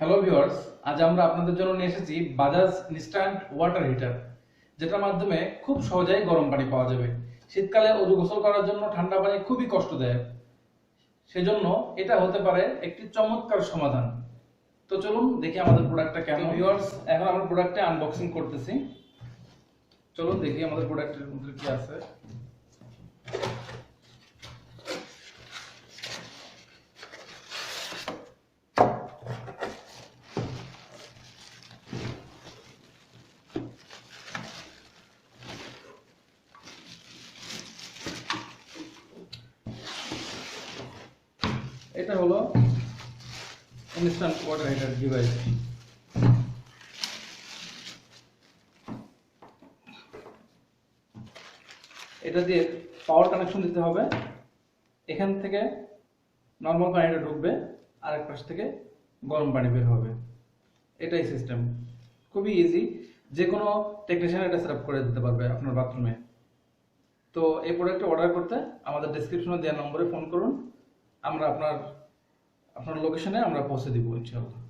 Hello viewers, আজ আমরা আপনাদের জন্য নিয়ে এসেছি বাজাজ ইনস্ট্যান্ট ওয়াটার হিটার, যেটার মাধ্যমে খুব সহজেই গরম পানি পাওয়া যাবে। শীতকালে অজু গোসল করার জন্য ঠান্ডা পানি খুবই কষ্টদায়ক, সেজন্য এটা হতে পারে একটি চমৎকার সমাধান। তো চলুন দেখি আমাদের প্রোডাক্টটা কেমন। ভিউয়ার্স, এখন আমরা প্রোডাক্টটা আনবক্সিং করতেছি। চলুন দেখি আমাদের প্রোডাক্টের মধ্যে কি আছে। এটা হলো ইনস্ট্যান্ট ওয়াটার হিটার ডিভাইস। এটা দিয়ে পাওয়ার কানেকশন দিতে হবে। এখান থেকে নর্মাল পানিটা ঢুকবে, আরেক পাশ থেকে গরম পানি বের হবে। এটাই সিস্টেম, খুবই ইজি। যে কোনো টেকনিশিয়ান এটা সেটআপ করে দিতে পারবে আপনার বাথরুমে। তো এই প্রোডাক্টটা অর্ডার করতে আমাদের ডেসক্রিপশনে দেওয়া নম্বরে ফোন করুন। আমরা আপনার লোকেশনে আমরা পৌঁছে দিব ইনশাআল্লাহ।